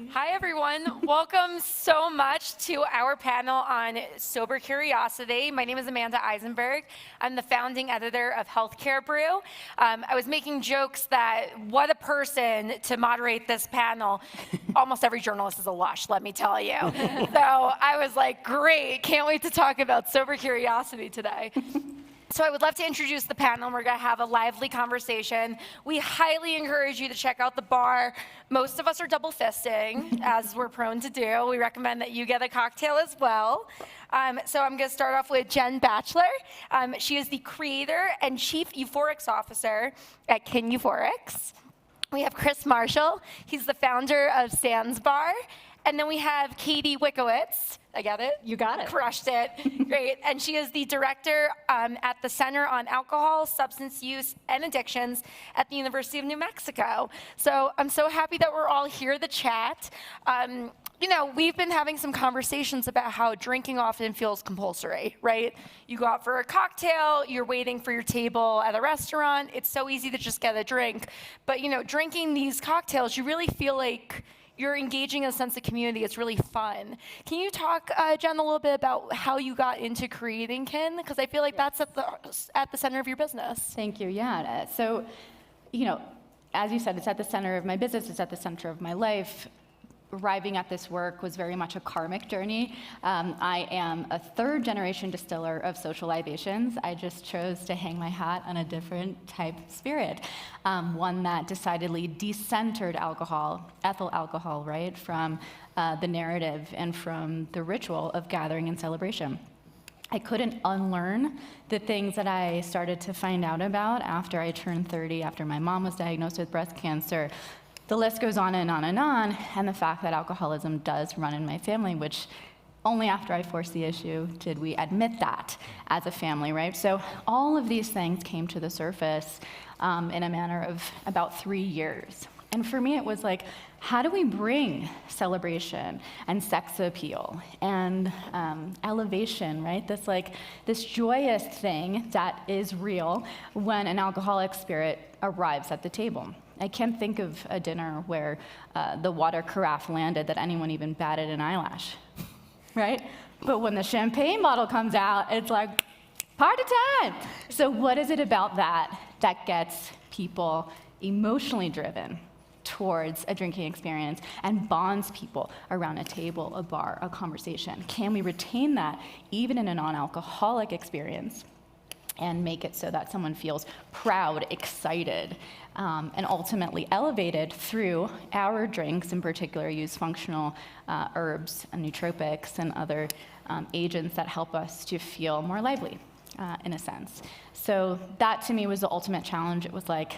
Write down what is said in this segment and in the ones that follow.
Hi, everyone. Welcome so much to our panel on sober curiosity. My name is Amanda Eisenberg. I'm the founding editor of Healthcare Brew. I was making jokes that what a person to moderate this panel. Almost every journalist is a lush, let me tell you. So I was like, great, can't wait to talk about sober curiosity today. So I would love to introduce the panel. We're going to have a lively conversation. We highly encourage you to check out the bar. Most of us are double fisting, as we're prone to do. We recommend that you get a cocktail as well. So I'm going to start off with Jen Batchelor. She is the creator and chief euphorics officer at Kin Euphorics. We have Chris Marshall. He's the founder of Sans Bar. And then we have Katie Wickowitz. I got it? You got it. Crushed it. Great. And she is the director at the Center on Alcohol, Substance Use, and Addictions at the University of New Mexico. So I'm so happy that we're all here to chat. You know, we've been having some conversations about how drinking often feels compulsory, right? You go out for a cocktail, you're waiting for your table at a restaurant. It's so easy to just get a drink. But, you know, drinking these cocktails, you really feel like you're engaging in a sense of community. It's really fun. Can you talk, Jen, a little bit about how you got into creating Kin? Because I feel like that's at the center of your business. Thank you. Yeah. So, you know, as you said, it's at the center of my business. It's at the center of my life. Arriving at this work was very much a karmic journey. I am a third-generation distiller of social libations. I just chose to hang my hat on a different type of spirit, one that decidedly decentered alcohol, ethyl alcohol, right, from the narrative and from the ritual of gathering and celebration. I couldn't unlearn the things that I started to find out about after I turned 30, after my mom was diagnosed with breast cancer. The list goes on and on and on, and the fact that alcoholism does run in my family, which only after I forced the issue did we admit that as a family, right? So all of these things came to the surface in a manner of about 3 years. And for me, it was like, how do we bring celebration and sex appeal and elevation, right? This joyous thing that is real when an alcoholic spirit arrives at the table. I can't think of a dinner where the water carafe landed that anyone even batted an eyelash, right? But when the champagne bottle comes out, it's like, party time! So what is it about that gets people emotionally driven towards a drinking experience and bonds people around a table, a bar, a conversation? Can we retain that even in a non-alcoholic experience and make it so that someone feels proud, excited, and ultimately elevated through our drinks? In particular, use functional herbs and nootropics and other agents that help us to feel more lively, in a sense. So that to me was the ultimate challenge. It was like,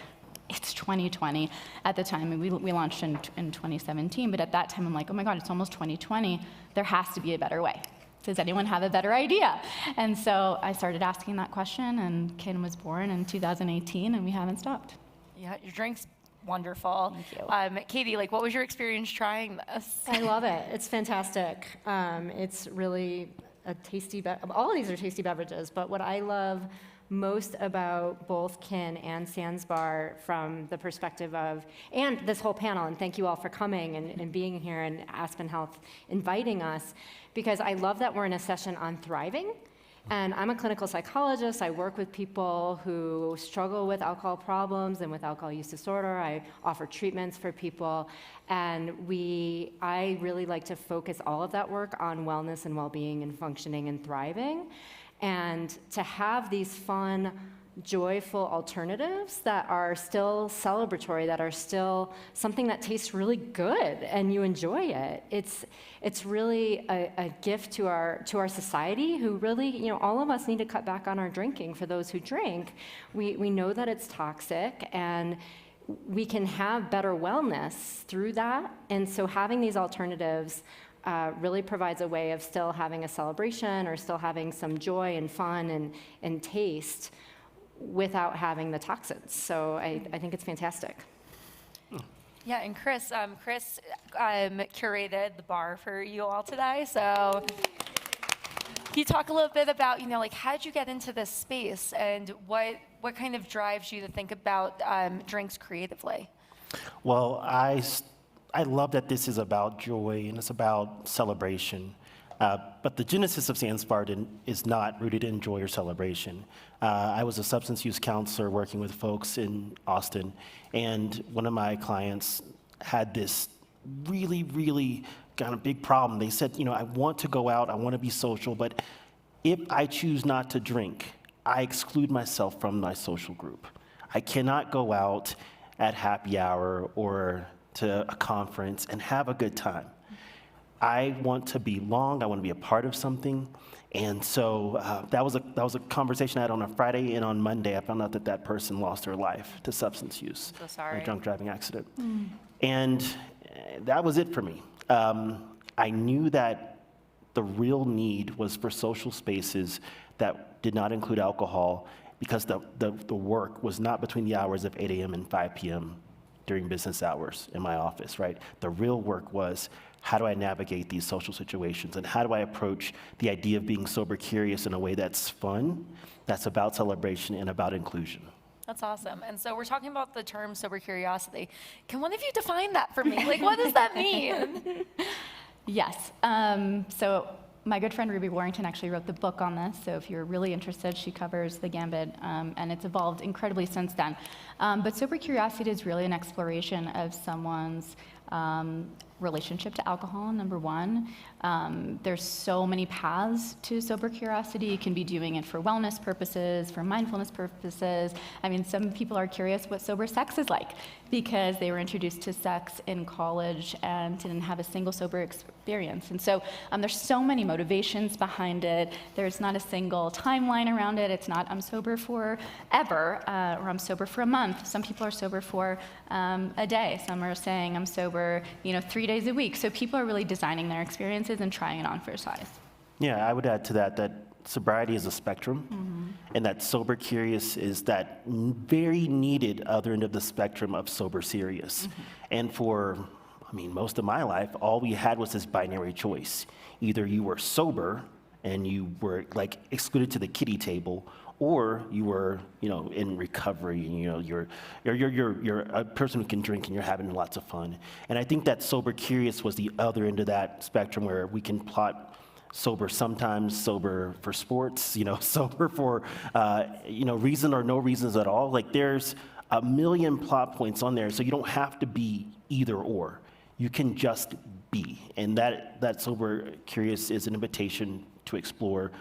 it's 2020 at the time, and we launched in 2017, but at that time I'm like, oh my God, it's almost 2020. There has to be a better way. Does anyone have a better idea? And so I started asking that question, and Kin was born in 2018, and we haven't stopped. Yeah, your drink's wonderful. Thank you. Katie, like, what was your experience trying this? I love it. It's fantastic. It's really a tasty, all of these are tasty beverages, but what I love most about both Kin and Sans Bar from the perspective of, and this whole panel, and thank you all for coming and being here, and Aspen Health inviting us, because I love that we're in a session on thriving. And I'm a clinical psychologist. I work with people who struggle with alcohol problems and with alcohol use disorder. I offer treatments for people. And I really like to focus all of that work on wellness and well-being and functioning and thriving. And to have these fun, joyful alternatives that are still celebratory, that are still something that tastes really good and you enjoy it. It's really a gift to our society, who really, you know, all of us need to cut back on our drinking. For those who drink, we know that it's toxic, and we can have better wellness through that. And so having these alternatives really provides a way of still having a celebration or still having some joy and fun and taste without having the toxins. So I think it's fantastic. Yeah, and Chris curated the bar for you all today. So can you talk a little bit about, you know, like, how did you get into this space, and what kind of drives you to think about drinks creatively? Well, I love that this is about joy and it's about celebration. But the genesis of Sandspartan is not rooted in joy or celebration. I was a substance use counselor working with folks in Austin, and one of my clients had this really kind of big problem. They said, I want to go out, I want to be social, but if I choose not to drink, I exclude myself from my social group. I cannot go out at happy hour or to a conference and have a good time. I want to belong, I want to be a part of something. And so that was a conversation I had on a Friday, and on Monday I found out that person lost their life to substance use. So sorry. A drunk driving accident. And that was it for me. I knew that the real need was for social spaces that did not include alcohol, because the work was not between the hours of 8 a.m. and 5 p.m. during business hours in my office, right? The real work was, how do I navigate these social situations, and how do I approach the idea of being sober curious in a way that's fun, that's about celebration and about inclusion. That's awesome. And so we're talking about the term sober curiosity. Can one of you define that for me? Like, what does that mean? Yes. So my good friend Ruby Warrington actually wrote the book on this. So if you're really interested, she covers the gambit, and it's evolved incredibly since then. But sober curiosity is really an exploration of someone's relationship to alcohol, number one. There's so many paths to sober curiosity. You can be doing it for wellness purposes, for mindfulness purposes. I mean, some people are curious what sober sex is like because they were introduced to sex in college and didn't have a single sober experience. And so there's so many motivations behind it. There's not a single timeline around it. It's not, I'm sober for ever, or I'm sober for a month. Some people are sober for a day. Some are saying I'm sober, 3 days a week. So people are really designing their experiences and trying it on for size. Yeah, I would add to that sobriety is a spectrum, and that sober curious is that very needed other end of the spectrum of sober serious. And for, most of my life, all we had was this binary choice. Either you were sober and you were excluded to the kiddie table, or you were, in recovery, and, you're a person who can drink and you're having lots of fun. And I think that sober curious was the other end of that spectrum, where we can plot sober sometimes, sober for sports, sober for, reason or no reasons at all. There's a million plot points on there, so you don't have to be either or. You can just be. And that sober curious is an invitation to explore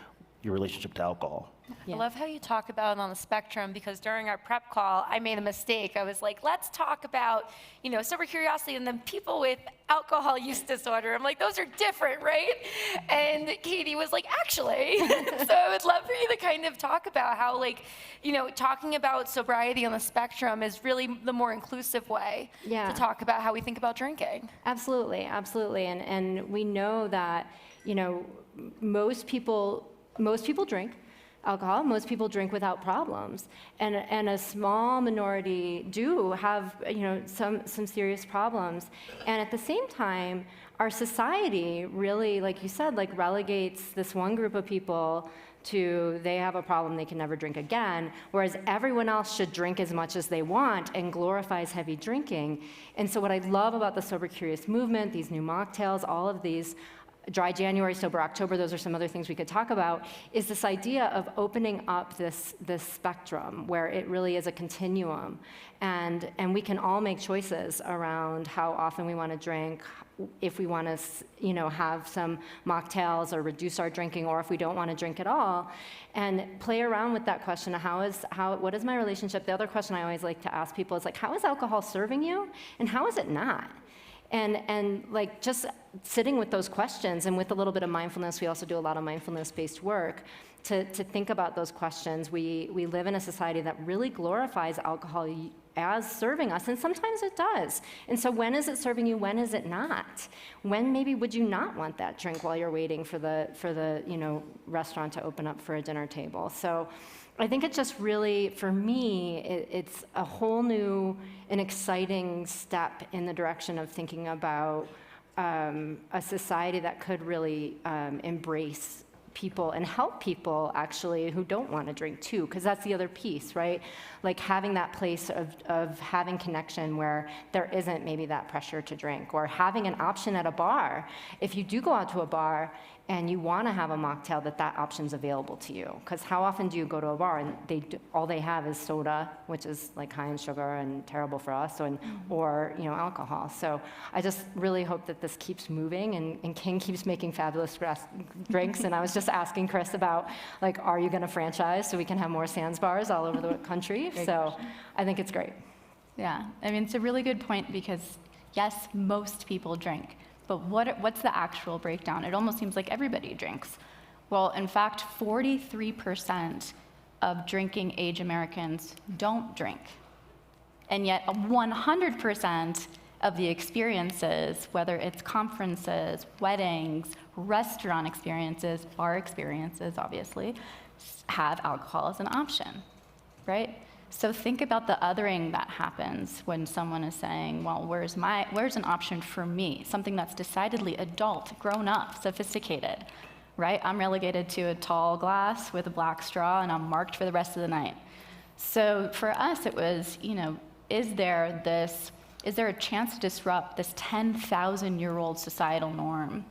your relationship to alcohol. I love how you talk about it on the spectrum, because during our prep call, I made a mistake. I was like, let's talk about, sober curiosity and then people with alcohol use disorder. I'm like, those are different, right? And Katie was like, actually. So I would love for you to kind of talk about how, talking about sobriety on the spectrum is really the more inclusive way to talk about how we think about drinking. Absolutely. And we know that, most people drink alcohol. Most people drink without problems, and a small minority do have some serious problems. And at the same time, our society really, like you said, relegates this one group of people to, they have a problem, they can never drink again, whereas everyone else should drink as much as they want, and glorifies heavy drinking. And so what I love about the Sober Curious movement, these new mocktails, all of these, Dry January, Sober October, those are some other things we could talk about, is this idea of opening up this spectrum where it really is a continuum. And we can all make choices around how often we want to drink, if we want to, have some mocktails or reduce our drinking, or if we don't want to drink at all, and play around with that question of what is my relationship? The other question I always like to ask people is how is alcohol serving you, and how is it not? And just sitting with those questions, and with a little bit of mindfulness, we also do a lot of mindfulness-based work to think about those questions. We live in a society that really glorifies alcohol as serving us, and sometimes it does. And so when is it serving you, when is it not? When maybe would you not want that drink while you're waiting for the restaurant to open up for a dinner table? So I think it just really, for me, it's a whole new and exciting step in the direction of thinking about a society that could really embrace people and help people actually who don't want to drink too, because that's the other piece, right? Like having that place of having connection where there isn't maybe that pressure to drink, or having an option at a bar. If you do go out to a bar and you want to have a mocktail, that option's available to you. Because how often do you go to a bar and all they have is soda, which is like high in sugar and terrible for us, or alcohol. So I just really hope that this keeps moving and King keeps making fabulous drinks. And I was just asking Chris about, like, are you going to franchise so we can have more Sans bars all over the country? So I think it's great. Yeah, I mean, it's a really good point because, yes, most people drink. But what's the actual breakdown? It almost seems like everybody drinks. Well, in fact, 43% of drinking age Americans don't drink. And yet 100% of the experiences, whether it's conferences, weddings, restaurant experiences, bar experiences, obviously, have alcohol as an option, right? So think about the othering that happens when someone is saying, well, where's an option for me? Something that's decidedly adult, grown up, sophisticated, right? I'm relegated to a tall glass with a black straw and I'm marked for the rest of the night. So for us, it was, is there a chance to disrupt this 10,000-year-old societal norm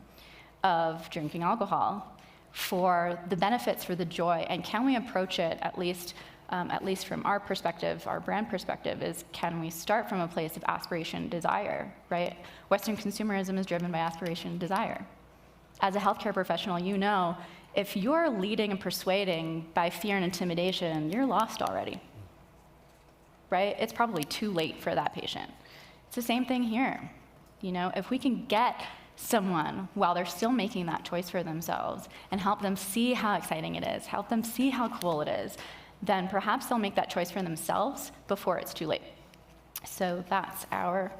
of drinking alcohol for the benefits, for the joy, and can we approach it at least from our perspective, our brand perspective, is can we start from a place of aspiration, desire, right? Western consumerism is driven by aspiration and desire. As a healthcare professional, if you're leading and persuading by fear and intimidation, you're lost already, right? It's probably too late for that patient. It's the same thing here. If we can get someone while they're still making that choice for themselves and help them see how exciting it is, help them see how cool it is, then perhaps they'll make that choice for themselves before it's too late. So that's our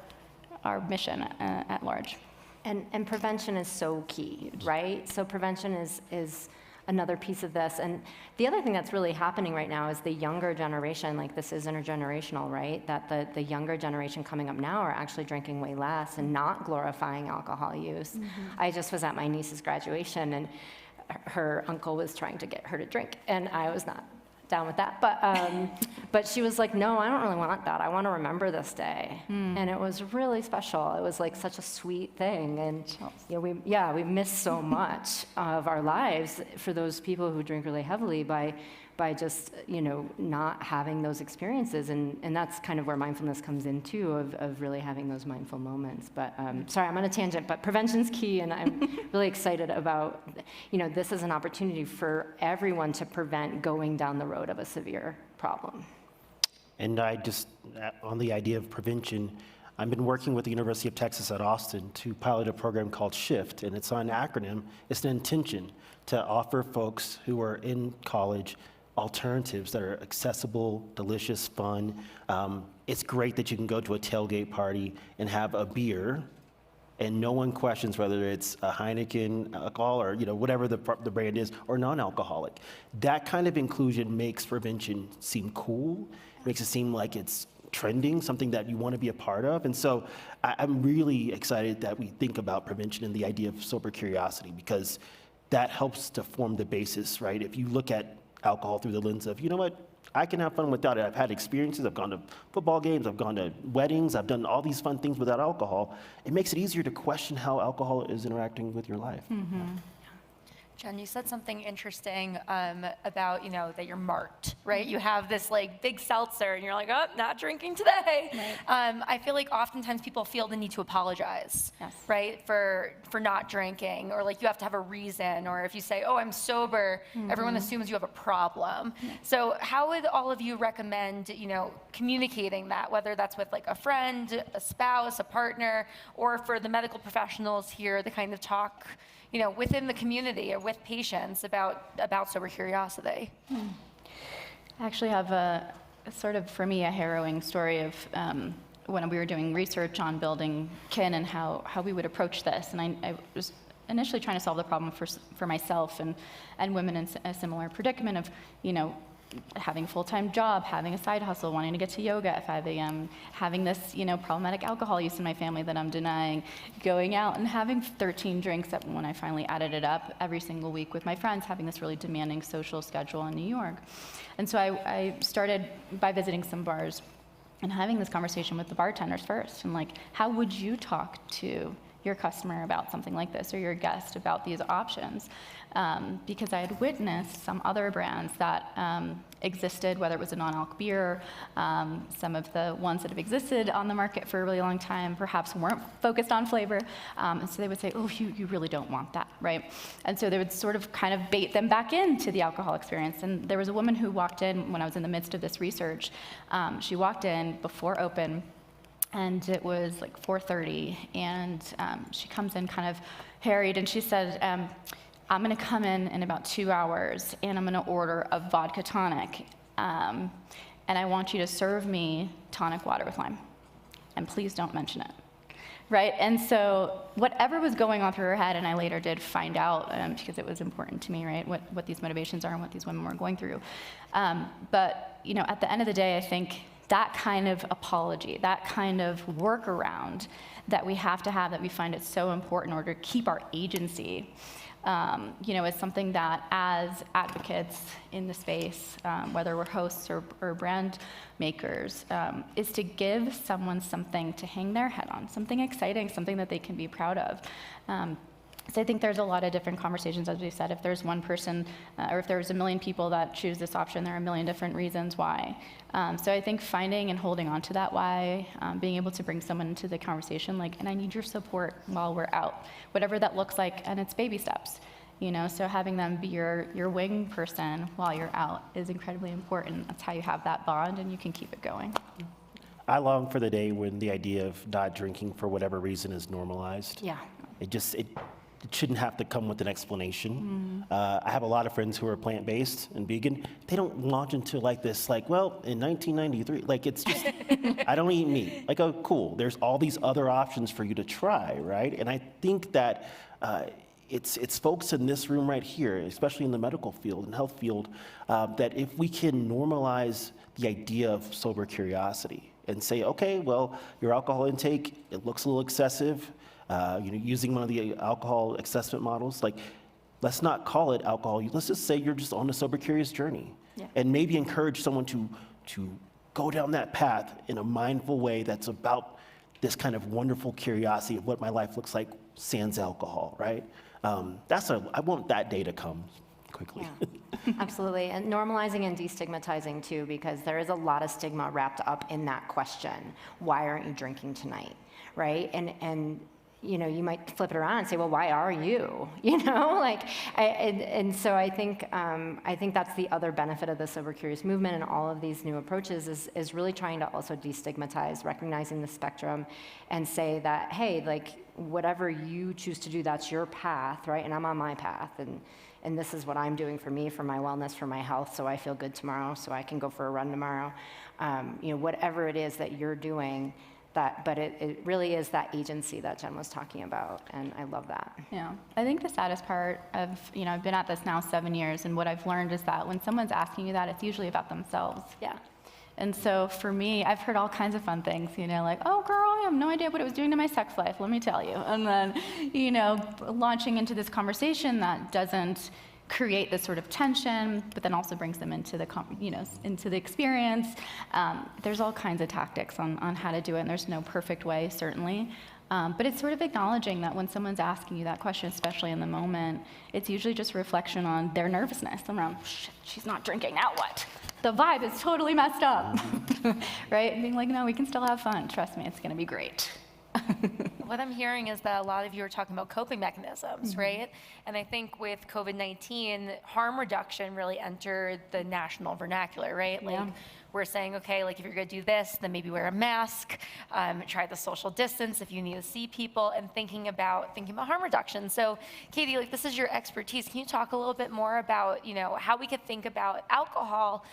mission at large. And prevention is so key, right? So prevention is another piece of this. And the other thing that's really happening right now is the younger generation, like this is intergenerational, right? That the younger generation coming up now are actually drinking way less and not glorifying alcohol use. I just was at my niece's graduation and her uncle was trying to get her to drink and I was not down with that, but she was like, no, I don't really want that. I want to remember this day. And it was really special. It was like such a sweet thing. And we miss so much of our lives for those people who drink really heavily by just, not having those experiences. And that's kind of where mindfulness comes in too, of really having those mindful moments. But sorry, I'm on a tangent, but prevention's key. And I'm really excited about, this is an opportunity for everyone to prevent going down the road of a severe problem. And on the idea of prevention, I've been working with the University of Texas at Austin to pilot a program called SHIFT, and it's an acronym. It's an intention to offer folks who are in college alternatives that are accessible, delicious, fun. It's great that you can go to a tailgate party and have a beer and no one questions whether it's a Heineken alcohol or whatever the brand is, or non-alcoholic. That kind of inclusion makes prevention seem cool, makes it seem like it's trending, something that you want to be a part of. And so I'm really excited that we think about prevention and the idea of sober curiosity, because that helps to form the basis, right? If you look at alcohol through the lens of, I can have fun without it. I've had experiences. I've gone to football games. I've gone to weddings. I've done all these fun things without alcohol. It makes it easier to question how alcohol is interacting with your life. Jen, you said something interesting about, that you're marked, right? You have this big seltzer and you're like, oh, not drinking today. Right. I feel like oftentimes people feel the need to apologize, yes, right? For not drinking, or you have to have a reason, or if you say, oh, I'm sober, everyone assumes you have a problem. So how would all of you recommend, communicating that, whether that's with a friend, a spouse, a partner, or for the medical professionals here, the kind of talk within the community or with patients about sober curiosity? I actually have a sort of, for me, a harrowing story of when we were doing research on building KIN and how we would approach this. And I was initially trying to solve the problem for myself and women in a similar predicament of, having a full-time job, having a side hustle, wanting to get to yoga at 5 a.m., having this, problematic alcohol use in my family that I'm denying, going out and having 13 drinks when I finally added it up every single week with my friends, having this really demanding social schedule in New York. And so I started by visiting some bars and having this conversation with the bartenders first, and like, how would you talk to your customer about something like this, or your guest about these options? Because I had witnessed some other brands that existed, whether it was a non-alc beer, some of the ones that have existed on the market for a really long time perhaps weren't focused on flavor, and so they would say, oh, you really don't want that, right? And so they would sort of kind of bait them back into the alcohol experience. And there was a woman who walked in when I was in the midst of this research. She walked in before open, and it was like 4:30, and she comes in kind of harried, and she said, I'm gonna come in about 2 hours, and I'm gonna order a vodka tonic, and I want you to serve me tonic water with lime, and please don't mention it, right? And so whatever was going on through her head, and I later did find out, because it was important to me, right, what these motivations are and what these women were going through. But at the end of the day, I think that kind of apology, that kind of workaround that we have to have, that we find it so important in order to keep our agency, is something that as advocates in the space, whether we're hosts or brand makers, is to give someone something to hang their head on, something exciting, something that they can be proud of. So I think there's a lot of different conversations, as we said. If there's one person, or if there's 1 million people that choose this option, there are 1 million different reasons why. So I think finding and holding on to that why, being able to bring someone into the conversation, like, and I need your support while we're out, whatever that looks like, and it's baby steps. So having them be your wing person while you're out is incredibly important. That's how you have that bond, and you can keep it going. I long for the day when the idea of not drinking for whatever reason is normalized. Yeah. It shouldn't have to come with an explanation. I have a lot of friends who are plant-based and vegan. They don't launch into like this, like, well, in 1993, like, it's just, I don't eat meat. Like, oh, cool. There's all these other options for you to try, right? And I think that it's folks in this room right here, especially in the medical field and health field, that if we can normalize the idea of sober curiosity and say, okay, well, your alcohol intake, it looks a little excessive. Using one of the alcohol assessment models, like, let's not call it alcohol. Let's just say you're just on a sober curious journey, and maybe encourage someone to go down that path in a mindful way that's about this kind of wonderful curiosity of what my life looks like sans alcohol, right? I want that day to come quickly. Yeah, absolutely. And normalizing and destigmatizing too, because there is a lot of stigma wrapped up in that question. Why aren't you drinking tonight, right? And you might flip it around and say, well, why are you? And so I think that's the other benefit of the Sober Curious movement and all of these new approaches is really trying to also destigmatize, recognizing the spectrum, and say that, hey, like, whatever you choose to do, that's your path, right? And I'm on my path, and this is what I'm doing for me, for my wellness, for my health, so I feel good tomorrow, so I can go for a run tomorrow. Whatever it is that you're doing, but it really is that agency that Jen was talking about, and I love that. Yeah, I think the saddest part of, I've been at this now 7 years, and what I've learned is that when someone's asking you that, it's usually about themselves. Yeah. And so for me, I've heard all kinds of fun things, like, oh girl, I have no idea what it was doing to my sex life, let me tell you. And then, launching into this conversation that doesn't create this sort of tension, but then also brings them into the, into the experience. There's all kinds of tactics on how to do it, and there's no perfect way, certainly. But it's sort of acknowledging that when someone's asking you that question, especially in the moment, it's usually just a reflection on their nervousness around, shit, she's not drinking, now what? The vibe is totally messed up, right? And being like, no, we can still have fun. Trust me, it's gonna be great. What I'm hearing is that a lot of you are talking about coping mechanisms, right? And I think with COVID-19, harm reduction really entered the national vernacular, right? Like, we're saying, okay, like, if you're gonna do this, then maybe wear a mask, try the social distance if you need to see people, and thinking about harm reduction. So, Katie, like, this is your expertise. Can you talk a little bit more about, how we could think about alcohol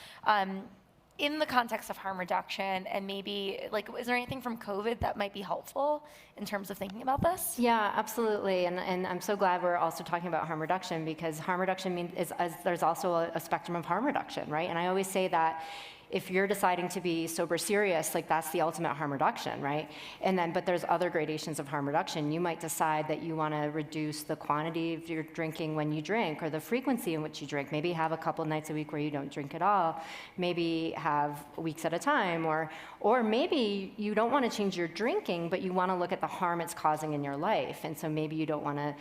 in the context of harm reduction, and maybe, like, is there anything from COVID that might be helpful in terms of thinking about this? Yeah, absolutely. And I'm so glad we're also talking about harm reduction, because harm reduction means there's also a spectrum of harm reduction, right? And I always say that if you're deciding to be sober serious, like that's the ultimate harm reduction, right? And then, but there's other gradations of harm reduction. You might decide that you want to reduce the quantity of your drinking when you drink, or the frequency in which you drink. Maybe have a couple nights a week where you don't drink at all. Maybe have weeks at a time, or maybe you don't want to change your drinking, but you want to look at the harm it's causing in your life. And so maybe you don't want to,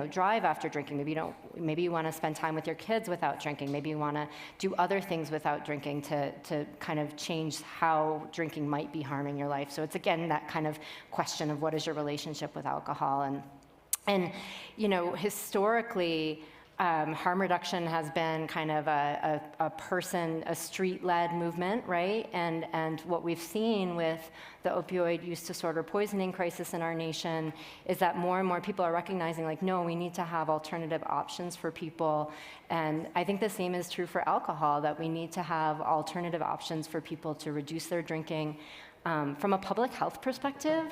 drive after drinking. Maybe you want to spend time with your kids without drinking. Maybe you want to do other things without drinking to kind of change how drinking might be harming your life. So it's, again, that kind of question of what is your relationship with alcohol. And historically, harm reduction has been kind of a street-led movement, right? And what we've seen with the opioid use disorder poisoning crisis in our nation is that more and more people are recognizing, like, no, we need to have alternative options for people. And I think the same is true for alcohol, that we need to have alternative options for people to reduce their drinking. From a public health perspective,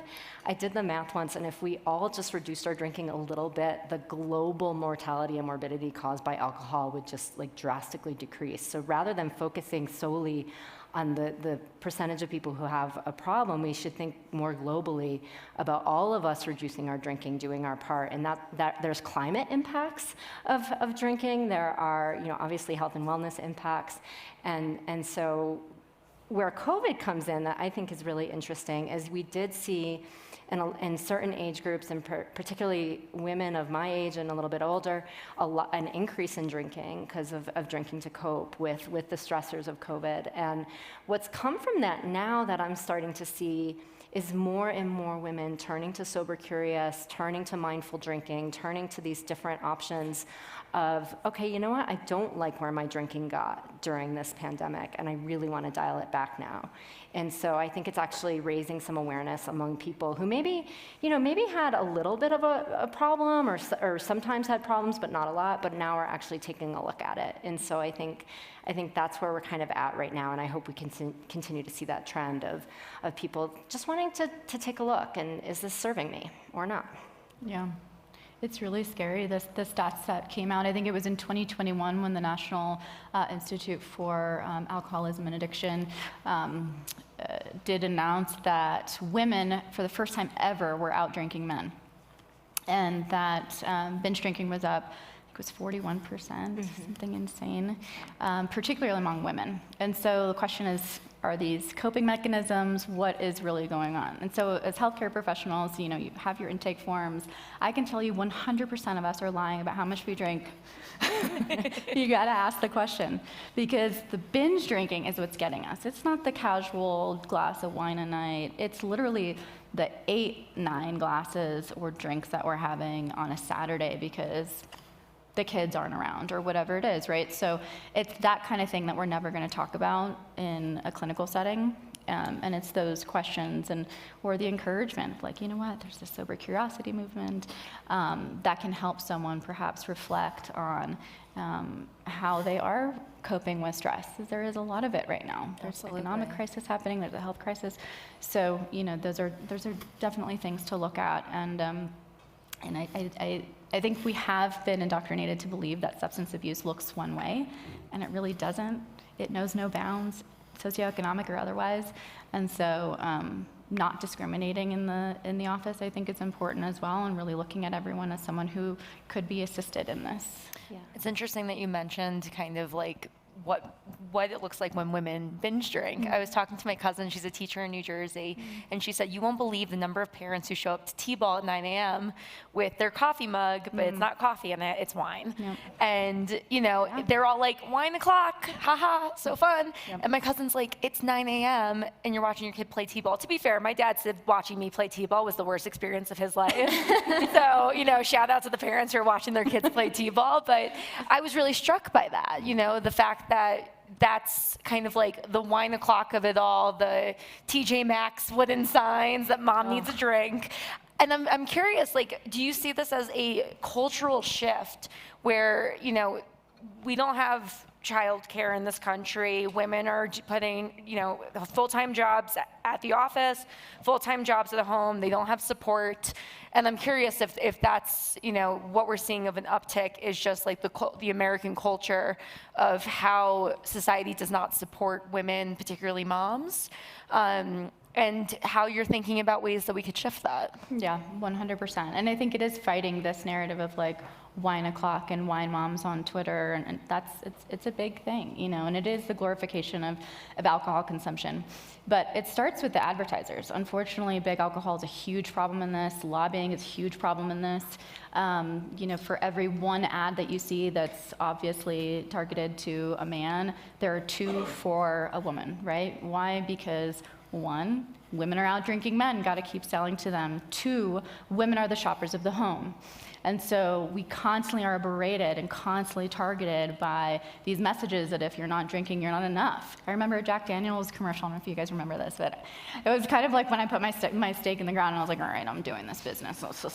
I did the math once, and if we all just reduced our drinking a little bit, the global mortality and morbidity caused by alcohol would just drastically decrease. So rather than focusing solely on the percentage of people who have a problem, we should think more globally about all of us reducing our drinking, doing our part. And that there's climate impacts of drinking. There are, obviously health and wellness impacts. And so where COVID comes in, that I think is really interesting, is we did see in certain age groups, and particularly women of my age and a little bit older, an increase in drinking because of drinking to cope with the stressors of COVID. And what's come from that now that I'm starting to see is more and more women turning to Sober Curious, turning to mindful drinking, turning to these different options of, okay, you know what, I don't like where my drinking got during this pandemic, and I really want to dial it back now. And so I think it's actually raising some awareness among people who maybe had a little bit of a problem, or sometimes had problems, but not a lot, but now are actually taking a look at it. And so I think that's where we're kind of at right now, and I hope we can continue to see that trend of people just wanting to take a look, and is this serving me or not? Yeah. It's really scary, the stats that came out. I think it was in 2021 when the National Institute for Alcoholism and Addiction did announce that women, for the first time ever, were out drinking men. And that binge drinking was up, I think it was 41%, something insane, particularly among women. And so the question is, are these coping mechanisms? What is really going on? And so as healthcare professionals, you have your intake forms. I can tell you 100% of us are lying about how much we drink. You gotta ask the question, because the binge drinking is what's getting us. It's not the casual glass of wine a night. It's literally the 8-9 glasses or drinks that we're having on a Saturday because the kids aren't around or whatever it is, right? So it's that kind of thing that we're never going to talk about in a clinical setting. And it's those questions or the encouragement, like, you know what, there's this sober curiosity movement that can help someone perhaps reflect on how they are coping with stress. There is a lot of it right now. There's an economic crisis happening, there's a health crisis. So, those are definitely things to look at. And I think we have been indoctrinated to believe that substance abuse looks one way, and it really doesn't. It knows no bounds, socioeconomic or otherwise. And so not discriminating in the office, I think, is important as well, and really looking at everyone as someone who could be assisted in this. Yeah. It's interesting that you mentioned kind of like what it looks like when women binge drink. I was talking to my cousin, she's a teacher in New Jersey, and she said, you won't believe the number of parents who show up to T-ball at 9 a.m. with their coffee mug, but it's not coffee in it, it's wine. Yep. And, they're all like, wine o'clock, haha, so fun. Yep. And my cousin's like, it's 9 a.m. and you're watching your kid play T-ball. To be fair, my dad said watching me play T-ball was the worst experience of his life. So, shout out to the parents who are watching their kids play T-ball. But I was really struck by that, the fact that that's kind of like the wine o'clock of it all, the TJ Maxx wooden signs that mom needs a drink. And I'm curious, like, do you see this as a cultural shift where, we don't have childcare in this country. Women are putting, full-time jobs at the office, full-time jobs at home. They don't have support. And I'm curious if that's, what we're seeing of an uptick is just like the American culture of how society does not support women, particularly moms, and how you're thinking about ways that we could shift that. Yeah, 100%. And I think it is fighting this narrative of like wine o'clock and wine moms on Twitter, and it's a big thing, and it is the glorification of alcohol consumption. But it starts with the advertisers. Unfortunately, big alcohol is a huge problem in this. Lobbying is a huge problem in this. For every one ad that you see that's obviously targeted to a man, there are 2 for a woman, right? Why? Because 1, women are out drinking men, got to keep selling to them. 2, women are the shoppers of the home. And so we constantly are berated and constantly targeted by these messages that if you're not drinking, you're not enough. I remember a Jack Daniel's commercial, I don't know if you guys remember this, but it was kind of like when I put my stake in the ground and I was like, all right, I'm doing this business. Let's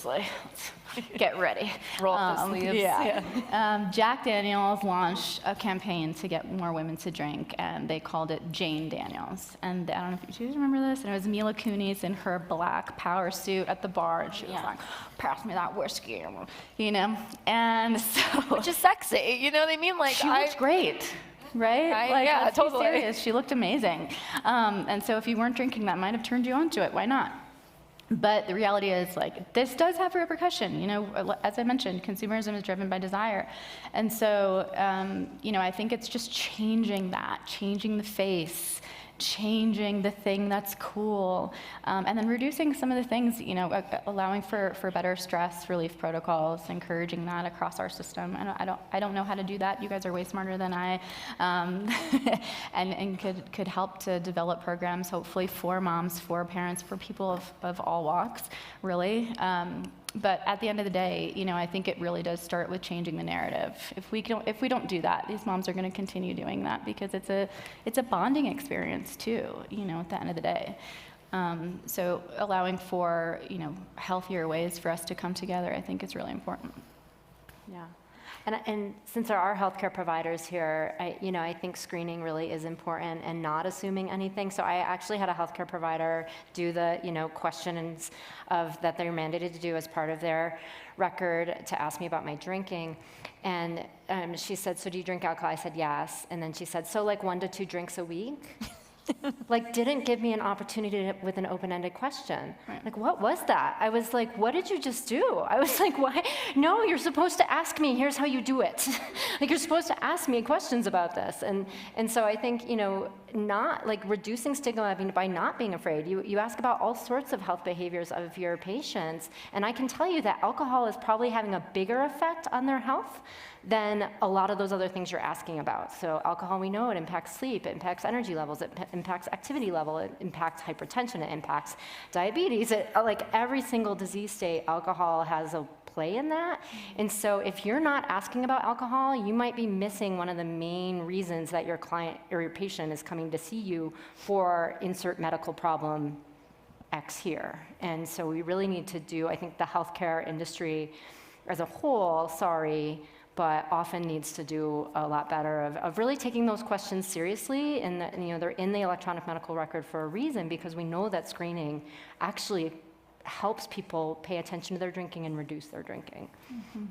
get ready. Roll up the sleeves. Yeah. Jack Daniel's launched a campaign to get more women to drink, and they called it Jane Daniels. And I don't know if you guys remember this, and it was Mila Kunis in her black power suit at the bar, and she was like, pass me that whiskey, and so. Which is sexy, you know what I mean? Like, she looked great. Right? Yeah, let's totally. be serious. She looked amazing. And so if you weren't drinking, that might have turned you on to it. Why not? But the reality is, like, this does have repercussion. As I mentioned, consumerism is driven by desire. And so, I think it's just changing that, changing the face, changing the thing that's cool, and then reducing some of the things, allowing for better stress relief protocols, encouraging that across our system. I don't know how to do that. You guys are way smarter than I, and could help to develop programs, hopefully for moms, for parents, for people of all walks, really. But at the end of the day, I think it really does start with changing the narrative. If we don't do that, these moms are going to continue doing that because it's a bonding experience too. At the end of the day, so allowing for healthier ways for us to come together, I think is really important. Yeah. And since there are healthcare providers here, I think screening really is important and not assuming anything. So I actually had a healthcare provider do the, questions that they're mandated to do as part of their record to ask me about my drinking. And she said, so do you drink alcohol? I said, yes. And then she said, so like 1 to 2 drinks a week? Didn't give me an opportunity with an open-ended question. Right. Like, what was that? I was like, what did you just do? I was like, why? No, you're supposed to ask me, here's how you do it. You're supposed to ask me questions about this. And so I think, not reducing stigma by not being afraid. You ask about all sorts of health behaviors of your patients, and I can tell you that alcohol is probably having a bigger effect on their health than a lot of those other things you're asking about. So alcohol, we know it impacts sleep, it impacts energy levels, it impacts activity level, it impacts hypertension, it impacts diabetes. Every single disease state, alcohol has a play in that. And so if you're not asking about alcohol, you might be missing one of the main reasons that your client or your patient is coming to see you for insert medical problem X here. And so we really need to do, I think the healthcare industry as a whole, but often needs to do a lot better of really taking those questions seriously. And they're in the electronic medical record for a reason, because we know that screening actually helps people pay attention to their drinking and reduce their drinking. Mm-hmm.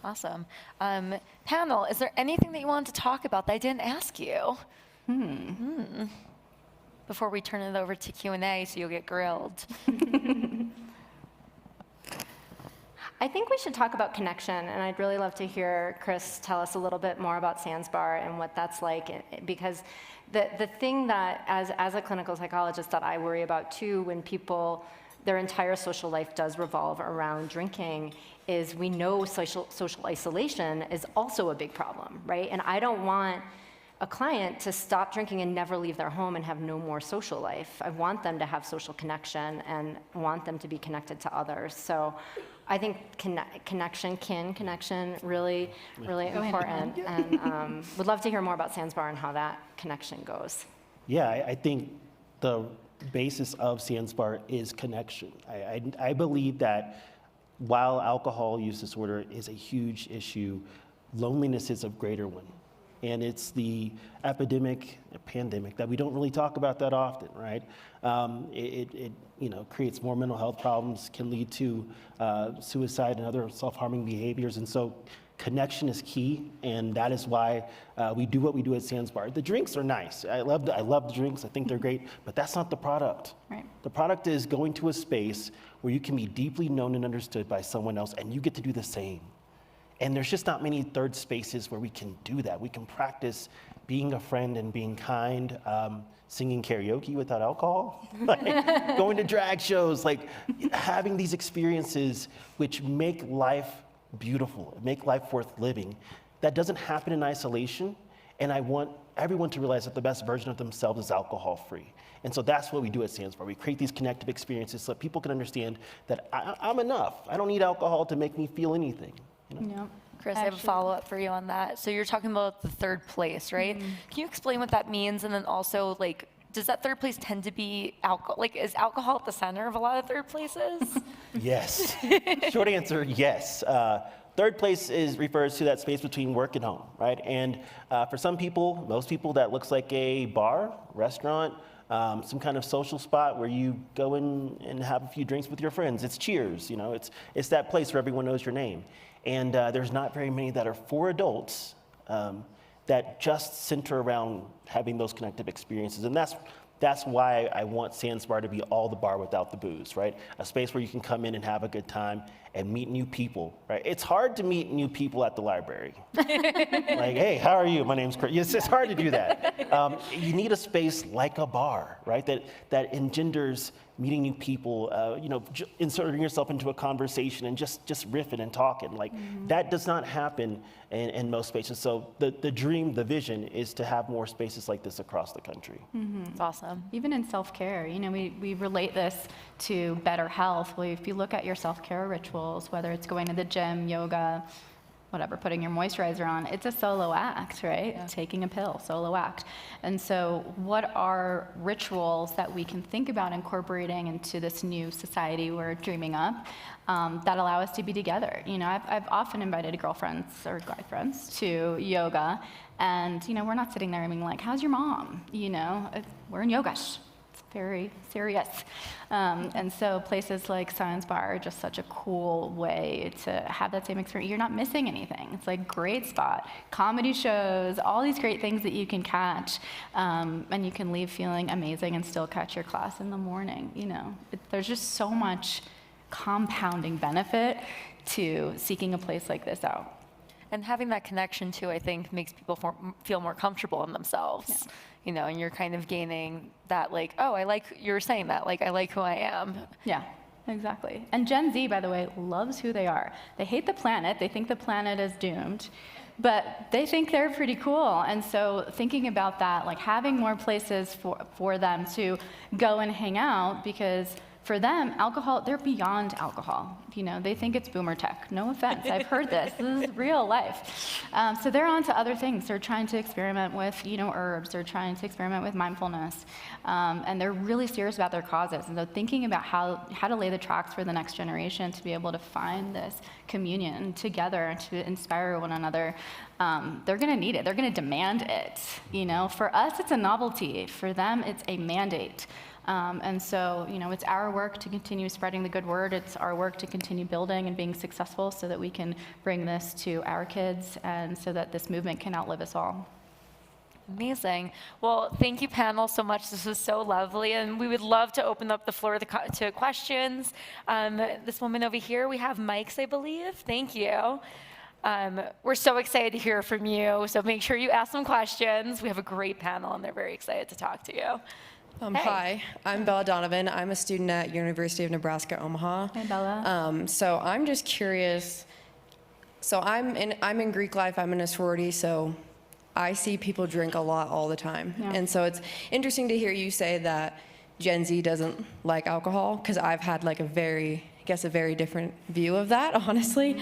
Awesome. Panel, is there anything that you wanted to talk about that I didn't ask you? Before we turn it over to Q&A so you'll get grilled. I think we should talk about connection, and I'd really love to hear Chris tell us a little bit more about Sandsbar and what that's like, because the thing that, as a clinical psychologist, that I worry about too, when people, their entire social life does revolve around drinking, is we know social isolation is also a big problem, right? And I don't want a client to stop drinking and never leave their home and have no more social life. I want them to have social connection and want them to be connected to others. So I think connection, really, really important. And would love to hear more about Sandsbar and how that connection goes. Yeah, I think the basis of Sandsbar is connection. I believe that while alcohol use disorder is a huge issue, loneliness is a greater one. And it's the pandemic that we don't really talk about that often, right? It creates more mental health problems, can lead to suicide and other self-harming behaviors. And so connection is key, and that is why we do what we do at Sandbar. The drinks are nice. I love the drinks. I think they're great, but that's not the product. Right. The product is going to a space where you can be deeply known and understood by someone else, and you get to do the same. And there's just not many third spaces where we can do that. We can practice being a friend and being kind, singing karaoke without alcohol, like going to drag shows, like having these experiences which make life beautiful, make life worth living. That doesn't happen in isolation, and I want everyone to realize that the best version of themselves is alcohol-free. And so that's what we do at Sandbar. We create these connective experiences so that people can understand that I'm enough. I don't need alcohol to make me feel anything. You know? Yeah. Chris, I have a follow-up for you on that. So you're talking about the third place, right? Can you explain what that means? And then also, like, does that third place tend to be alcohol? Like, is alcohol at the center of a lot of third places? Yes. Short answer, yes. Third place refers to that space between work and home, right? And for some people, most people, that looks like a bar, restaurant, some kind of social spot where you go in and have a few drinks with your friends. It's cheers, it's that place where everyone knows your name. And there's not very many that are for adults that just center around having those connective experiences. And that's why I want Sandbar to be all the bar without the booze, right? A space where you can come in and have a good time and meet new people, right? It's hard to meet new people at the library. Like, hey, how are you? My name's Chris. It's hard to do that. You need a space like a bar, right? That engenders meeting new people, inserting yourself into a conversation and just riffing and talking. Like, that does not happen in most spaces. So the dream, the vision is to have more spaces like this across the country. That's awesome. Even in self-care, we relate this to better health. Well, if you look at your self-care rituals, whether it's going to the gym, yoga, whatever, putting your moisturizer on, it's a solo act, right? Yeah. Taking a pill, solo act. And so what are rituals that we can think about incorporating into this new society we're dreaming up that allow us to be together? I've often invited girlfriends or guy friends to yoga, and we're not sitting there and being like, how's your mom? We're in yoga. It's very serious. And so places like Science Bar are just such a cool way to have that same experience. You're not missing anything. It's like great spot, comedy shows, all these great things that you can catch, and you can leave feeling amazing and still catch your class in the morning. There's just so much compounding benefit to seeking a place like this out. And having that connection too, I think, makes people feel more comfortable in themselves. Yeah. And you're kind of gaining that, like, oh, you were saying that, like, I like who I am. Yeah, exactly. And Gen Z, by the way, loves who they are. They hate the planet. They think the planet is doomed, but they think they're pretty cool. And so thinking about that, like having more places for them to go and hang out, because for them, alcohol, they're beyond alcohol. They think it's boomer tech. No offense, I've heard this. This is real life. So they're on to other things. They're trying to experiment with, herbs. They're trying to experiment with mindfulness. And they're really serious about their causes. And so thinking about how to lay the tracks for the next generation to be able to find this communion together to inspire one another, they're gonna need it. They're gonna demand it. For us, it's a novelty. For them, it's a mandate. And so, it's our work to continue spreading the good word. It's our work to continue building and being successful so that we can bring this to our kids and so that this movement can outlive us all. Amazing. Well, thank you, panel, so much. This was so lovely, and we would love to open up the floor to questions. This woman over here, we have mics, I believe. Thank you. We're so excited to hear from you, so make sure you ask some questions. We have a great panel, and they're very excited to talk to you. Hey. Hi, I'm Bella Donovan. I'm a student at University of Nebraska, Omaha. Hey, Bella. So I'm just curious. So I'm in Greek life. I'm in a sorority, so I see people drink a lot all the time. Yeah. And so it's interesting to hear you say that Gen Z doesn't like alcohol, because I've had like a very different view of that, honestly.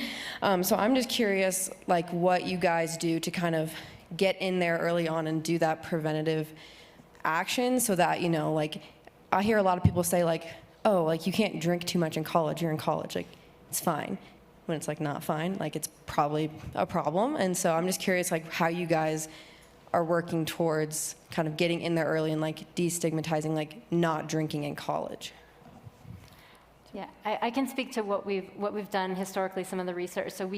So I'm just curious, like, what you guys do to kind of get in there early on and do that preventative action, so that, like, I hear a lot of people say, like, oh, like, you can't drink too much in college, you're in college, like, it's fine. when it's like not fine, like it's probably a problem. And so I'm just curious, like how you guys are working towards kind of getting in there early and like destigmatizing like not drinking in college. Yeah, I can speak to what we've done historically, some of the research. So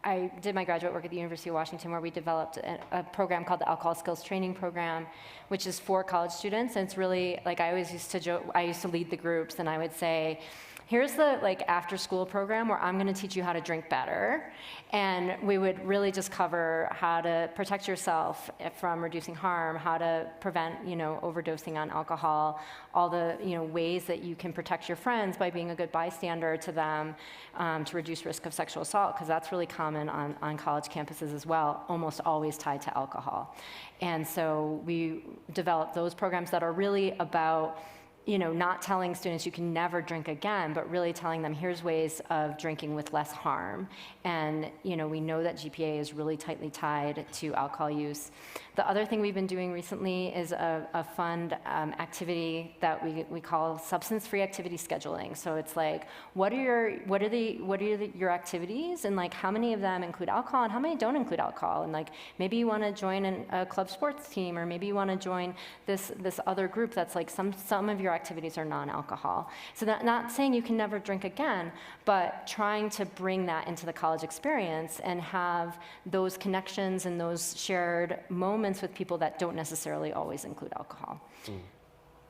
I did my graduate work at the University of Washington, where we developed a program called the Alcohol Skills Training Program, which is for college students. And it's really, like, I always used to joke, I used to lead the groups, and I would say, here's the after school program where I'm going to teach you how to drink better. And we would really just cover how to protect yourself from reducing harm, how to prevent, overdosing on alcohol, all the, ways that you can protect your friends by being a good bystander to them, to reduce risk of sexual assault, because that's really common on college campuses as well, almost always tied to alcohol. And so we developed those programs that are really about not telling students you can never drink again, but really telling them here's ways of drinking with less harm. And we know that GPA is really tightly tied to alcohol use. The other thing we've been doing recently is a fun activity that we call substance-free activity scheduling. So it's like, what are your activities, and like how many of them include alcohol and how many don't include alcohol? And like maybe you want to join a club sports team, or maybe you want to join this other group that's like some of your activities are non-alcohol. So not saying you can never drink again, but trying to bring that into the college experience and have those connections and those shared moments with people that don't necessarily always include alcohol.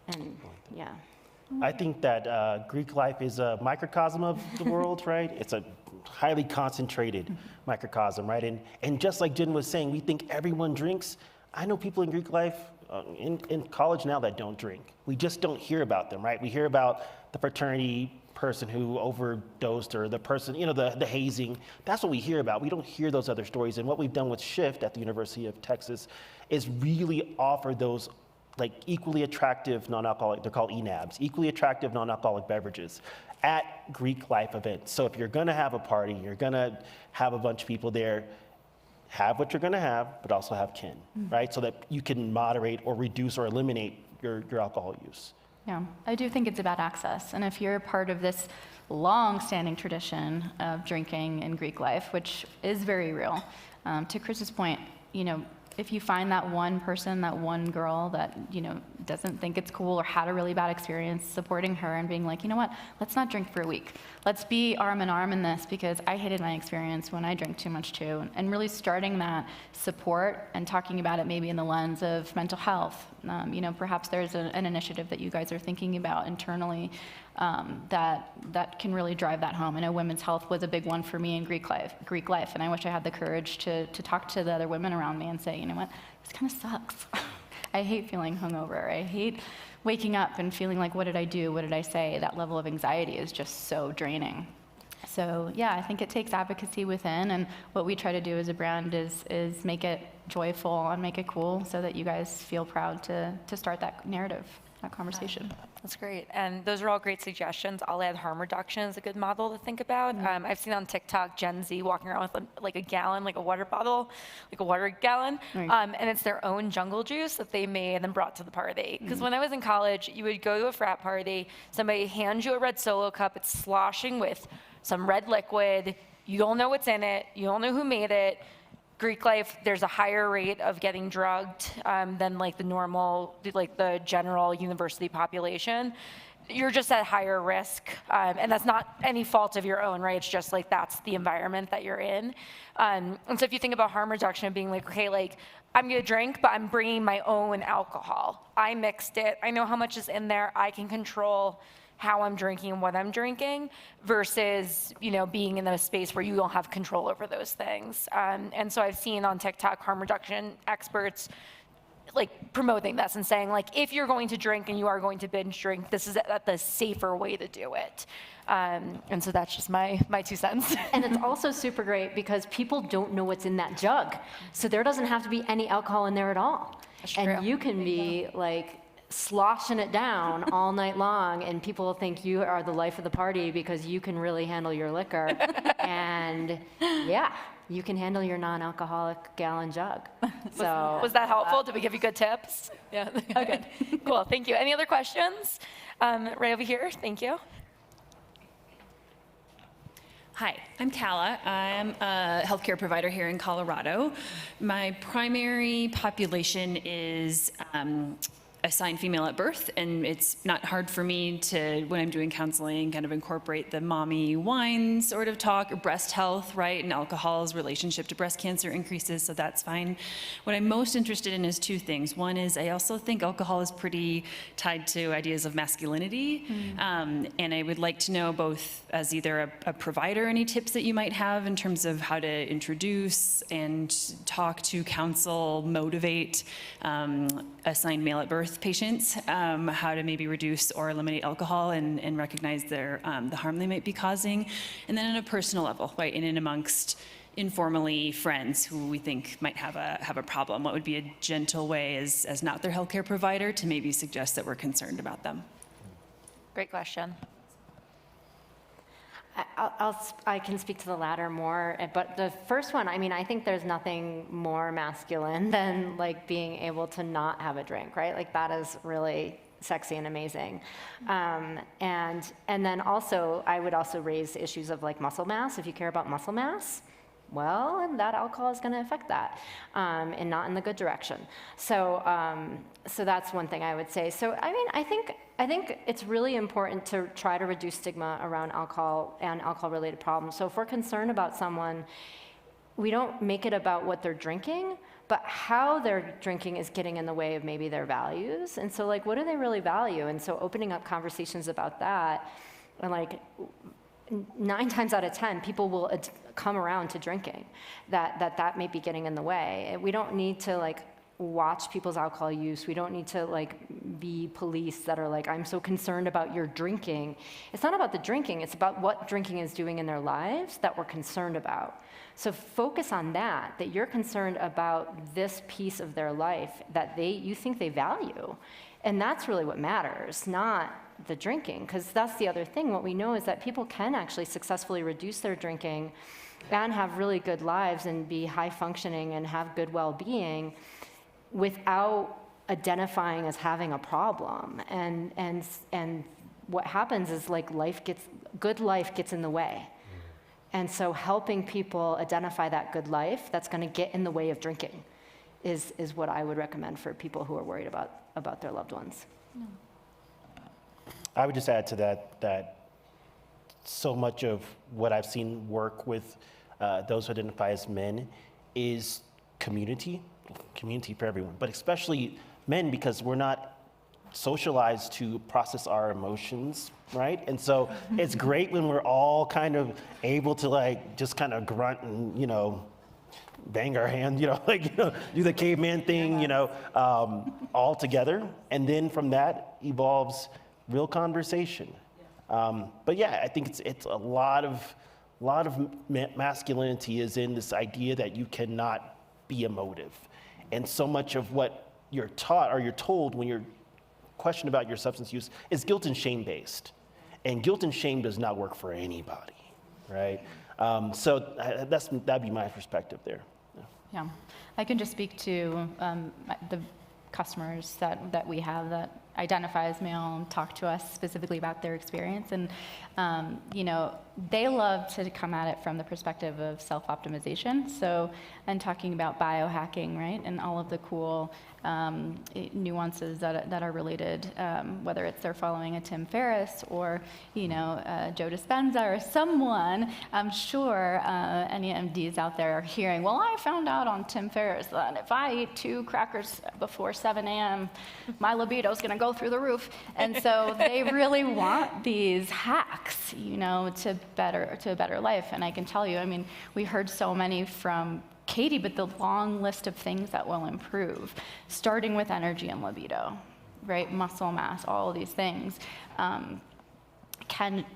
And yeah. I think that Greek life is a microcosm of the world, right? It's a highly concentrated microcosm, right? And just like Jen was saying, we think everyone drinks. I know people in Greek life in college now that don't drink. We just don't hear about them, right? We hear about the fraternity person who overdosed, or the person, the hazing. That's what we hear about. We don't hear those other stories. And what we've done with Shift at the University of Texas is really offer those like equally attractive non-alcoholic, they're called ENABs, equally attractive non-alcoholic beverages at Greek life events. So if you're gonna have a party, you're gonna have a bunch of people there, have what you're gonna have, but also have kin, right? So that you can moderate or reduce or eliminate your alcohol use. Yeah, I do think it's about access. And if you're part of this long-standing tradition of drinking in Greek life, which is very real, to Chris's point, if you find that one person, that one girl that, doesn't think it's cool or had a really bad experience, supporting her and being like, you know what, let's not drink for a week. Let's be arm in arm in this, because I hated my experience when I drank too much too. And really starting that support and talking about it maybe in the lens of mental health. Perhaps there's an initiative that you guys are thinking about internally that can really drive that home. I know women's health was a big one for me in Greek life, and I wish I had the courage to talk to the other women around me and say, you know what, this kind of sucks. I hate feeling hungover. I hate waking up and feeling like, what did I do? What did I say? That level of anxiety is just so draining. So yeah, I think it takes advocacy within, and what we try to do as a brand is make it joyful and make it cool so that you guys feel proud to start that narrative, that conversation. That's great. And those are all great suggestions. I'll add harm reduction as a good model to think about. I've seen on TikTok Gen Z walking around with like a gallon, like a water bottle, like a water gallon. Right. And it's their own jungle juice that they made and then brought to the party. Because when I was in college, you would go to a frat party, somebody hands you a red Solo cup, it's sloshing with some red liquid. You don't know what's in it. You don't know who made it. Greek life, there's a higher rate of getting drugged than like the normal, like the general university population. You're just at higher risk, and that's not any fault of your own, right? It's just like that's the environment that you're in. And so if you think about harm reduction being like, okay, like I'm gonna drink, but I'm bringing my own alcohol. I mixed it. I know how much is in there. I can control how I'm drinking and what I'm drinking, versus, being in a space where you don't have control over those things. And so I've seen on TikTok harm reduction experts like promoting this and saying like, if you're going to drink and you are going to binge drink, this is the safer way to do it. And so that's just my 2 cents. And it's also super great because people don't know what's in that jug. So there doesn't have to be any alcohol in there at all. That's true. And you can be like sloshing it down all night long, and people think you are the life of the party because you can really handle your liquor. And yeah, you can handle your non-alcoholic gallon jug. So was that helpful? Did we give you good tips? Yeah. Okay. Cool. Thank you. Any other questions? Right over here. Thank you. Hi, I'm Kala. I'm a healthcare provider here in Colorado. My primary population is assigned female at birth, and it's not hard for me to, when I'm doing counseling, kind of incorporate the mommy wine sort of talk, or breast health, right, and alcohol's relationship to breast cancer increases, so that's fine. What I'm most interested in is two things. One is I also think alcohol is pretty tied to ideas of masculinity, and I would like to know, both as either a provider, any tips that you might have in terms of how to introduce and talk to, counsel, motivate assigned male at birth patients, how to maybe reduce or eliminate alcohol and recognize the harm they might be causing. And then on a personal level, right, in and amongst informally friends who we think might have a problem, what would be a gentle way as not their healthcare provider to maybe suggest that we're concerned about them? Great question. I can speak to the latter more, but the first one, I mean, I think there's nothing more masculine than like being able to not have a drink, right? Like that is really sexy and amazing. And then also, I would also raise issues of like muscle mass. If you care about muscle mass, well, that alcohol is going to affect that, and not in the good direction. So that's one thing I would say. So I mean, I think it's really important to try to reduce stigma around alcohol and alcohol-related problems. So if we're concerned about someone, we don't make it about what they're drinking, but how they're drinking is getting in the way of maybe their values. And so like, what do they really value? And so opening up conversations about that, and like 9 times out of 10, people will come around to drinking, that may be getting in the way. We don't need to like watch people's alcohol use. We don't need to like be police that are like, I'm so concerned about your drinking. It's not about the drinking, it's about what drinking is doing in their lives that we're concerned about. So focus on that you're concerned about this piece of their life that you think they value. And that's really what matters, not the drinking, because that's the other thing. What we know is that people can actually successfully reduce their drinking and have really good lives and be high functioning and have good well-being without identifying as having a problem. And what happens is like good life gets in the way. And so helping people identify that good life that's going to get in the way of drinking is what I would recommend for people who are worried about their loved ones. I would just add to that so much of what I've seen work with those who identify as men is community for everyone, but especially men, because we're not socialized to process our emotions, right? And so it's great when we're all kind of able to like just kind of grunt and, bang our hand, do the caveman thing, all together. And then from that evolves real conversation. But yeah, I think it's a lot of masculinity is in this idea that you cannot be emotive. And so much of what you're taught or you're told when you're questioned about your substance use is guilt and shame based. And guilt and shame does not work for anybody, right? So that'd be my perspective there. Yeah, I can just speak to the customers that we have that identify as male and talk to us specifically about their experience. And, they love to come at it from the perspective of self-optimization. So, and talking about biohacking, right? And all of the cool nuances that are related, whether it's they're following a Tim Ferriss or, Joe Dispenza or someone. I'm sure any MDs out there are hearing, well, I found out on Tim Ferriss that if I eat 2 crackers before 7 a.m., my libido's going to go through the roof. And so they really want these hacks, to a better life. And I can tell you, I mean, we heard so many from Katie, but the long list of things that will improve, starting with energy and libido, right? Muscle mass, all of these things, can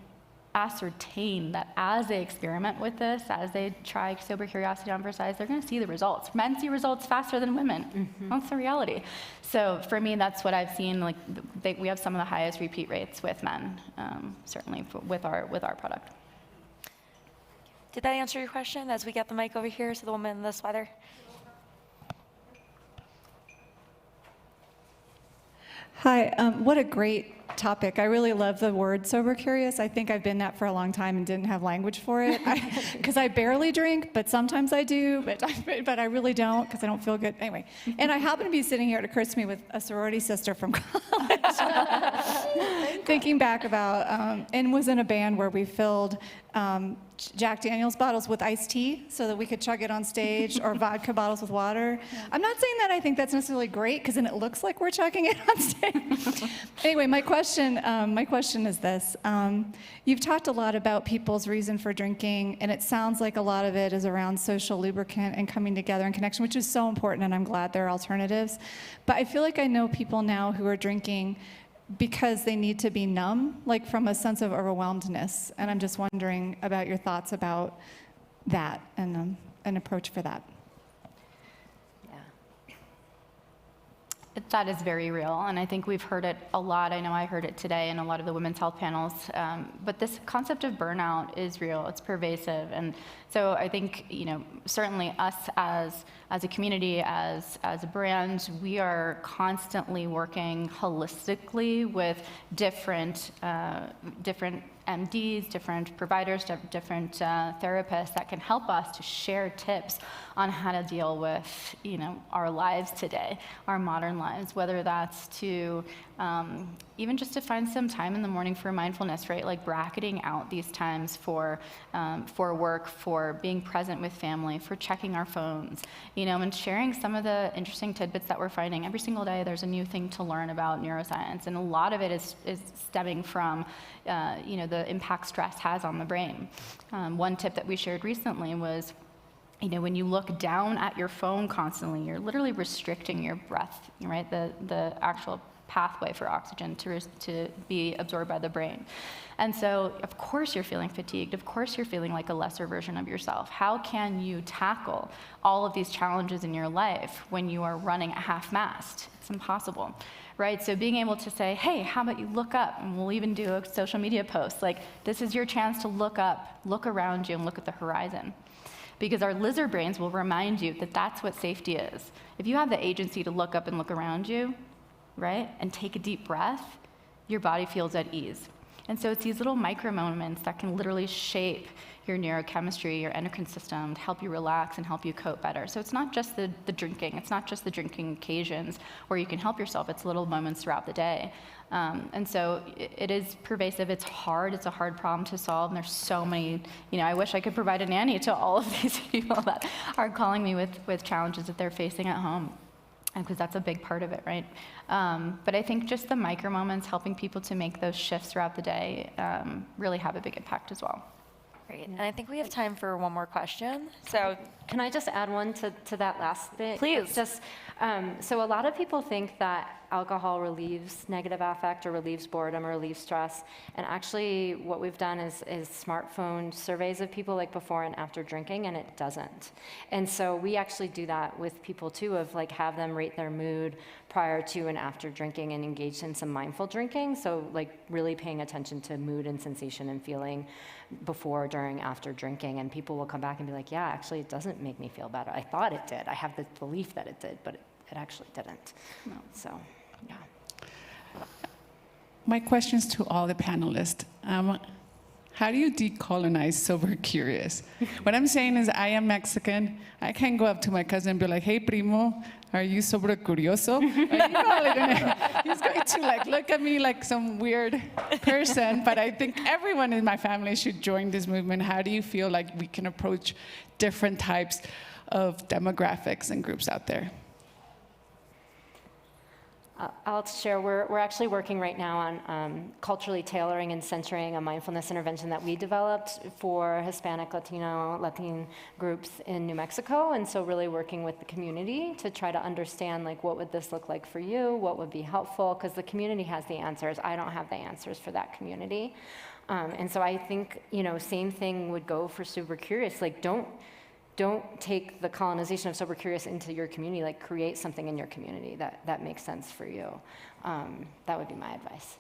ascertain that as they experiment with this, as they try sober curiosity on for size, they're going to see the results. Men see results faster than women. Mm-hmm. That's the reality. So for me, that's what I've seen. Like we have some of the highest repeat rates with men, certainly with our product. Did that answer your question as we get the mic over here to the woman in the sweater? Hi, what a great topic. I really love the word sober curious. I think I've been that for a long time and didn't have language for it because I barely drink, but sometimes I do, but I really don't because I don't feel good. Anyway, and I happen to be sitting here, it occurs to me, with a sorority sister from college. Thinking back about, and was in a band where we filled Jack Daniel's bottles with iced tea so that we could chug it on stage, or vodka bottles with water. I'm not saying that I think that's necessarily great because then it looks like we're chugging it on stage. Anyway, my question is this. You've talked a lot about people's reason for drinking, and it sounds like a lot of it is around social lubricant and coming together and connection, which is so important, and I'm glad there are alternatives. But I feel like I know people now who are drinking because they need to be numb, like from a sense of overwhelmedness. And I'm just wondering about your thoughts about that and an approach for that. That is very real, and I think we've heard it a lot. I know I heard it today in a lot of the women's health panels, but this concept of burnout is real, it's pervasive, and so I think, certainly us as a community, as a brand, we are constantly working holistically with different MDs, different providers, different therapists that can help us to share tips on how to deal with, our lives today, our modern lives, whether that's to even just to find some time in the morning for mindfulness, right? Like bracketing out these times for work, for being present with family, for checking our phones, and sharing some of the interesting tidbits that we're finding. Every single day there's a new thing to learn about neuroscience, and a lot of it is stemming from the impact stress has on the brain. One tip that we shared recently was, when you look down at your phone constantly, you're literally restricting your breath, right? The actual pathway for oxygen to be absorbed by the brain. And so, of course you're feeling fatigued. Of course you're feeling like a lesser version of yourself. How can you tackle all of these challenges in your life when you are running at half-mast? It's impossible, right? So being able to say, hey, how about you look up? And we'll even do a social media post. Like, this is your chance to look up, look around you, and look at the horizon. Because our lizard brains will remind you that that's what safety is. If you have the agency to look up and look around you, right, and take a deep breath, your body feels at ease. And so it's these little micro moments that can literally shape your neurochemistry, your endocrine system, to help you relax and help you cope better. So it's not just the drinking, it's not just the drinking occasions where you can help yourself, it's little moments throughout the day. And so it is pervasive, it's a hard problem to solve, and there's so many, I wish I could provide a nanny to all of these people that are calling me with challenges that they're facing at home. Because that's a big part of it, right? But I think just the micro moments, helping people to make those shifts throughout the day, really have a big impact as well. Great, and I think we have time for one more question. So, Can I just add one to that last bit? Please. It's just, so a lot of people think that alcohol relieves negative affect or relieves boredom or relieves stress. And actually what we've done is smartphone surveys of people like before and after drinking, and it doesn't. And so we actually do that with people too, of like have them rate their mood prior to and after drinking and engage in some mindful drinking. So like really paying attention to mood and sensation and feeling before, during, after drinking. And people will come back and be like, yeah, actually it doesn't make me feel better. I thought it did. I have the belief that it did, but it actually didn't. No. So, yeah. My questions to all the panelists. How do you decolonize sober curious? What I'm saying is I am Mexican. I can't go up to my cousin and be like, hey, primo, are you sober curioso? He's going to like look at me like some weird person, but I think everyone in my family should join this movement. How do you feel like we can approach different types of demographics and groups out there? I'll share, we're actually working right now on culturally tailoring and centering a mindfulness intervention that we developed for Hispanic, Latin groups in New Mexico. And so really working with the community to try to understand, like, what would this look like for you? What would be helpful? Because the community has the answers. I don't have the answers for that community. And so I think, same thing would go for Sober Curious. Like, don't take the colonization of Sober Curious into your community, like create something in your community that makes sense for you. That would be my advice.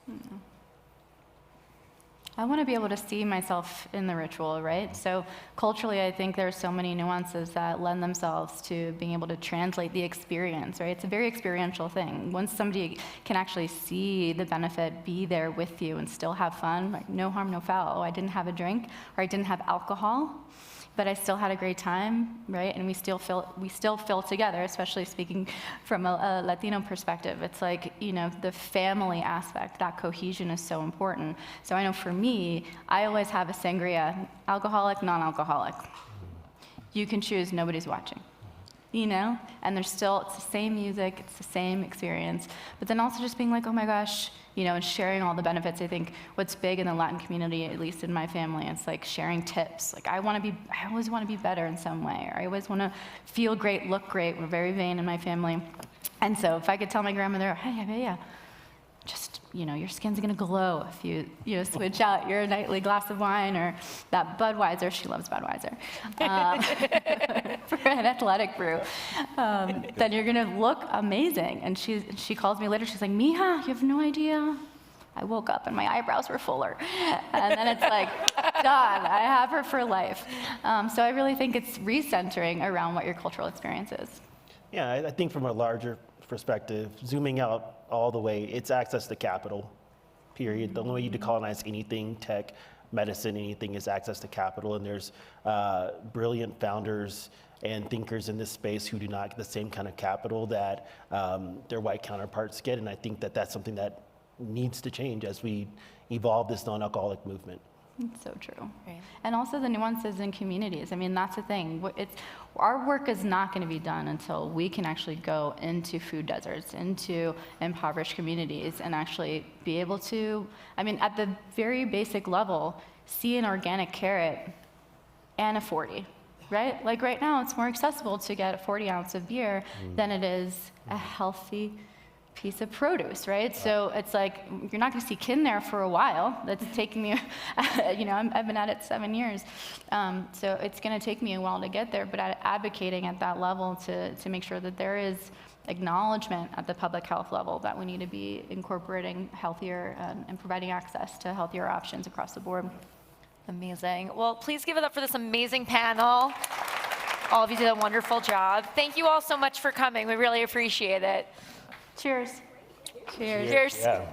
I want to be able to see myself in the ritual, right? So culturally, I think there's so many nuances that lend themselves to being able to translate the experience, right? It's a very experiential thing. Once somebody can actually see the benefit, be there with you, and still have fun, like no harm, no foul. Oh, I didn't have a drink, or I didn't have alcohol, but I still had a great time, right? And we still feel together, especially speaking from a Latino perspective. It's like, you know, the family aspect, that cohesion is so important. So I know for me, I always have a sangria, alcoholic, non-alcoholic. You can choose, nobody's watching, you know? And it's the same music, it's the same experience, but then also just being like, oh my gosh, you know, and sharing all the benefits. I think what's big in the Latin community, at least in my family, it's like sharing tips. Like I always want to be better in some way, or I always want to feel great, look great. We're very vain in my family. And so if I could tell my grandmother, hey, just, you know, your skin's gonna glow if you know, switch out your nightly glass of wine or that Budweiser, she loves Budweiser, for an athletic brew, then you're gonna look amazing. And she calls me later, she's like, Mija, you have no idea. I woke up and my eyebrows were fuller. And then it's like, done, I have her for life. So I really think it's recentering around what your cultural experience is. Yeah, I think from a larger perspective, zooming out all the way, it's access to capital, period. The only way you decolonize anything, tech, medicine, anything, is access to capital. And there's brilliant founders and thinkers in this space who do not get the same kind of capital that their white counterparts get. And I think that that's something that needs to change as we evolve this non-alcoholic movement. It's so true. Right. And also the nuances in communities. I mean, that's the thing. Our work is not going to be done until we can actually go into food deserts, into impoverished communities, and actually be able to, I mean, at the very basic level, see an organic carrot and a 40, right? Like right now, it's more accessible to get a 40 ounce of beer than it is a healthy piece of produce, right? So it's like, you're not gonna see kin there for a while. That's taking me, you know, I've been at it 7 years. So it's gonna take me a while to get there, but advocating at that level to make sure that there is acknowledgement at the public health level that we need to be incorporating healthier and providing access to healthier options across the board. Amazing. Well, please give it up for this amazing panel. All of you did a wonderful job. Thank you all so much for coming. We really appreciate it. Cheers. Cheers. Yeah.